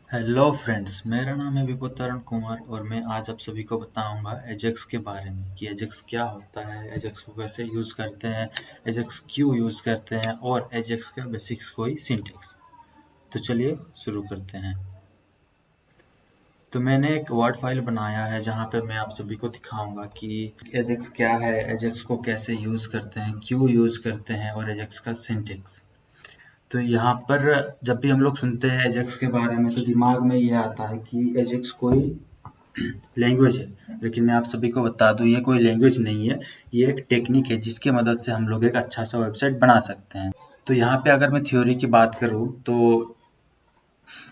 Hello friends, मेरा नाम है विपुतरण कुमार और मैं आज आप सभी को बताऊंगा एजेक्स के बारे में कि एजेक्स क्या होता है, एजेक्स को कैसे यूज़ करते हैं, एजेक्स क्यों यूज़ करते हैं और एजेक्स का बेसिक्स कोई सिंटेक्स। तो चलिए शुरू करते हैं। तो मैंने एक वर्ड फाइल बनाया है जहां पे मैं आप सभी को दिखाऊंगा कि एजेक्स क्या है, एजेक्स को कैसे यूज़ करते हैं, क्यों यूज़ करते हैं और एजेक्स का सिंटेक्स। तो यहाँ पर जब भी हम लोग सुनते हैं एजेक्स के बारे में तो दिमाग में ये आता है कि एजेक्स कोई लैंग्वेज है, लेकिन मैं आप सभी को बता दूं ये कोई लैंग्वेज नहीं है। ये एक टेक्निक है जिसकी मदद से हम लोग एक अच्छा सा वेबसाइट बना सकते हैं। तो यहाँ पे अगर मैं थ्योरी की बात करूँ तो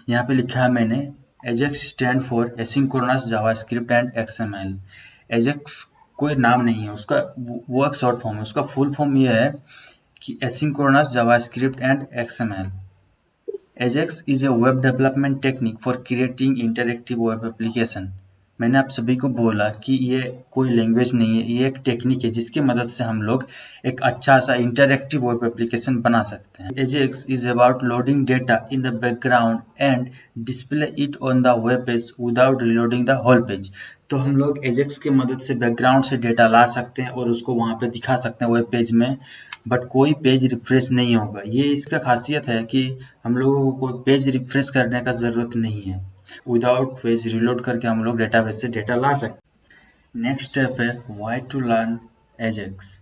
यहाँ पे लिखा है मैंने, Ajax stand for asynchronous JavaScript and XML. Ajax कोई नाम नहीं है उसका, वो एक शॉर्ट फॉर्म है। उसका फुल फॉर्म ये है कि asynchronous JavaScript and XML. Ajax is a web development technique for creating interactive web application। मैंने आप सभी को बोला कि ये कोई लैंग्वेज नहीं है, ये एक टेक्निक है जिसकी मदद से हम लोग एक अच्छा सा इंटरैक्टिव वेब एप्लीकेशन बना सकते हैं। Ajax is about loading data in the background and display it on the web page without reloading the whole page। तो हम लोग Ajax की मदद से बैकग्राउंड से डेटा ला सकते हैं और उसको वहाँ पे दिखा सकते हैं वेब पेज में, बट कोई पेज रिफ्रेश नहीं होगा। ये इसका खासियत है कि हम लोगों को कोई पेज रिफ्रेश करने का ज़रूरत नहीं है। विदाउट पेज रिलोड करके हम लोग डेटाबेस से डेटा ला सकते हैं। नेक्स्ट स्टेप है why to learn Ajax.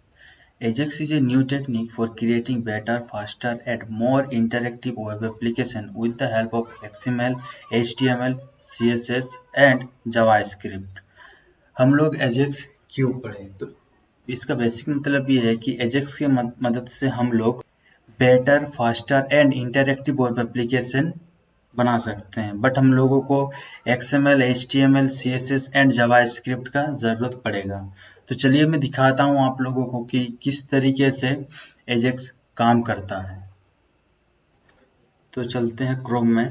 Ajax is a new technique for creating better, faster, and more interactive web application with the help of XML, HTML, CSS, and JavaScript। हम लोग Ajax क्यों पढ़ें? तो इसका बेसिक मतलब ये है कि Ajax की मदद से हम लोग better, faster and interactive web application बना सकते हैं, बट हम लोगों को XML, HTML, CSS and JavaScript का ज़रूरत पड़ेगा। तो चलिए मैं दिखाता हूँ आप लोगों को कि किस तरीके से एजेक्स काम करता है। तो चलते हैं क्रोम में।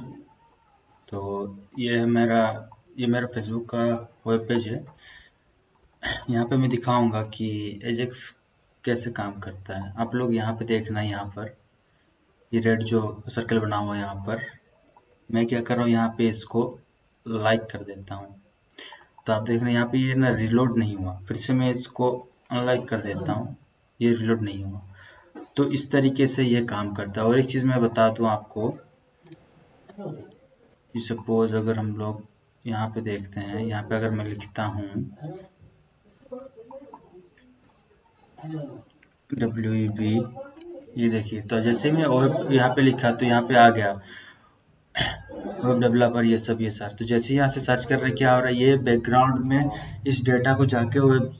तो ये मेरा फेसबुक का वेब पेज है। यहाँ पे मैं दिखाऊंगा कि एजेक्स कैसे काम करता है। आप लोग यहाँ पे देखना, यहाँ पर ये रेड जो सर्कल बना हुआ है, यहाँ पर मैं क्या कर रहा हूँ, यहाँ पे इसको लाइक कर देता हूँ। तो आप देख रहे हैं यहाँ पे ये ना रिलोड नहीं हुआ। फिर से मैं इसको अनलाइक कर देता हूँ, ये रिलोड नहीं हुआ। तो इस तरीके से ये काम करता है। और एक चीज़ मैं बता दूँ आपको कि सपोज अगर हम लोग यहाँ पे देखते हैं, यहाँ पे अगर मैं लिखता हूँ WEB, ये देखिए, तो जैसे मैं यहाँ पे लिखा तो यहाँ पे आ गया वेब डेवलपर, ये सब, ये सर। तो जैसे यहाँ से सर्च कर रहे हैं, क्या हो रहा है, ये बैकग्राउंड में इस डेटा को जाके वेब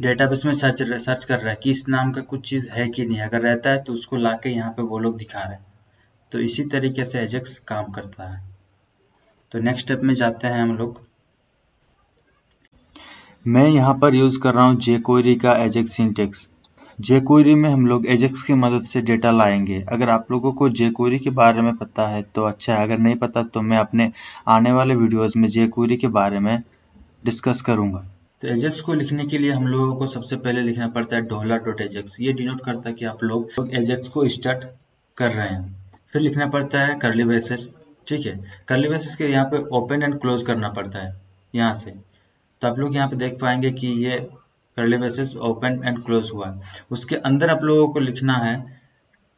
डेटाबेस में सर्च कर रहा है कि इस नाम का कुछ चीज़ है कि नहीं। अगर रहता है तो उसको लाके यहाँ पे वो लोग दिखा रहे हैं। तो इसी तरीके से एजेक्स काम करता है। तो नेक्स्ट स्टेप में जाते हैं हम लोग। मैं यहाँ पर यूज़ कर रहा हूँ jQuery का एजेक्स सिंटेक्स। jQuery में हम लोग एजेक्स की मदद से डेटा लाएंगे। अगर आप लोगों को jQuery के बारे में पता है तो अच्छा है, अगर नहीं पता तो मैं अपने आने वाले वीडियोस में jQuery के बारे में डिस्कस करूँगा। तो एजेक्स को लिखने के लिए हम लोगों को सबसे पहले लिखना पड़ता है $.ajax। ये डिनोट करता है कि आप लोग एजेक्स को स्टार्ट कर रहे हैं। फिर लिखना पड़ता है कर्ली ब्रेसेस, ठीक है। कर्ली ब्रेसेस के यहाँ पे ओपन एंड क्लोज करना पड़ता है यहाँ से। तो आप लोग यहाँ पे देख पाएंगे कि ये curly braces open and close हुआ है। उसके अंदर आप लोगों को लिखना है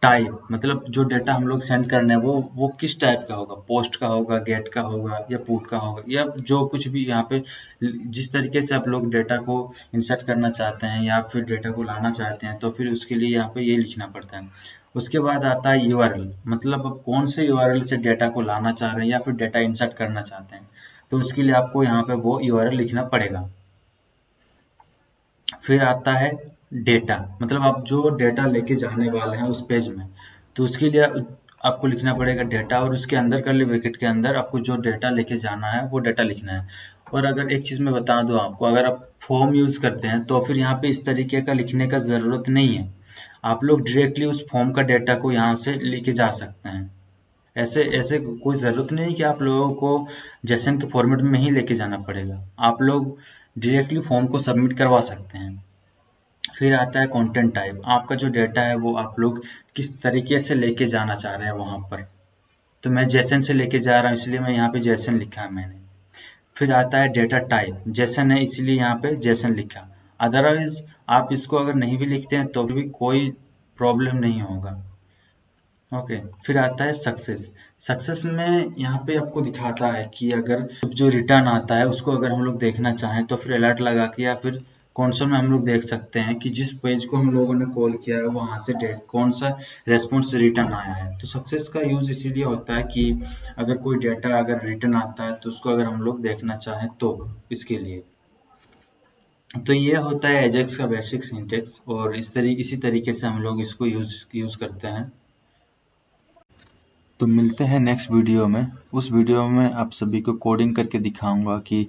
टाइप, मतलब जो डेटा हम लोग सेंड करने हैं वो किस टाइप का होगा, पोस्ट का होगा, गेट का होगा या पुट का होगा, या जो कुछ भी यहाँ पे जिस तरीके से आप लोग डेटा को इंसर्ट करना चाहते हैं या फिर डेटा को लाना चाहते हैं, तो फिर उसके लिए यहाँ पे ये लिखना पड़ता है। उसके बाद आता है URL, मतलब आप कौन से URL से डेटा को लाना चाह रहे हैं या फिर डेटा इंसर्ट करना चाहते हैं, तो उसके लिए आपको यहाँ पे वो URL लिखना पड़ेगा। फिर आता है डेटा, मतलब आप जो डेटा लेके जाने वाले हैं उस पेज में, तो उसके लिए आपको लिखना पड़ेगा डेटा, और उसके अंदर कर्ली ब्रैकेट के अंदर आपको जो डेटा लेके जाना है वो डेटा लिखना है। और अगर एक चीज़ मैं बता दूं आपको, अगर आप फॉर्म यूज़ करते हैं तो फिर यहाँ पे इस तरीके का लिखने का ज़रूरत नहीं है। आप लोग डायरेक्टली उस फॉर्म का डेटा को यहाँ से लेके जा सकते हैं। ऐसे ऐसे कोई ज़रूरत नहीं कि आप लोगों को जेसन के फॉर्मेट में ही लेके जाना पड़ेगा। आप लोग डायरेक्टली फॉर्म को सबमिट करवा सकते हैं। फिर आता है कंटेंट टाइप, आपका जो डेटा है वो आप लोग किस तरीके से लेके जाना चाह रहे हैं वहाँ पर। तो मैं जेसन से लेके जा रहा हूँ, इसलिए मैं यहाँ पे जेसन लिखा है मैंने। फिर आता है डेटा टाइप, जेसन है इसलिए यहाँ पे जेसन लिखा। अदरवाइज आप इसको अगर नहीं भी लिखते हैं तो भी कोई प्रॉब्लम नहीं होगा। ओके फिर आता है सक्सेस। सक्सेस में यहाँ पे आपको दिखाता है कि अगर जो रिटर्न आता है उसको अगर हम लोग देखना चाहें तो फिर अलर्ट लगा के या फिर कंसोल में हम लोग देख सकते हैं कि जिस पेज को हम लोगों ने कॉल किया है वहां से डेट कौन सा रेस्पॉन्स रिटर्न आया है। तो सक्सेस का यूज इसीलिए होता है कि अगर कोई डेटा अगर रिटर्न आता है तो उसको अगर हम लोग देखना चाहें तो इसके लिए। तो ये होता है एजेक्स का बेसिक सिंटेक्स और इसी तरीके से हम लोग इसको यूज करते हैं। तो मिलते हैं नेक्स्ट वीडियो में। उस वीडियो में आप सभी को कोडिंग करके दिखाऊंगा कि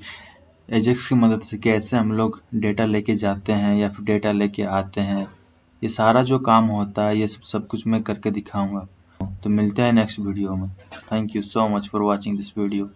एजेक्स की मदद से कैसे हम लोग डेटा लेके जाते हैं या फिर डेटा लेके आते हैं। ये सारा जो काम होता है ये सब कुछ मैं करके दिखाऊंगा। तो मिलते हैं नेक्स्ट वीडियो में। Thank you so much for watching this video.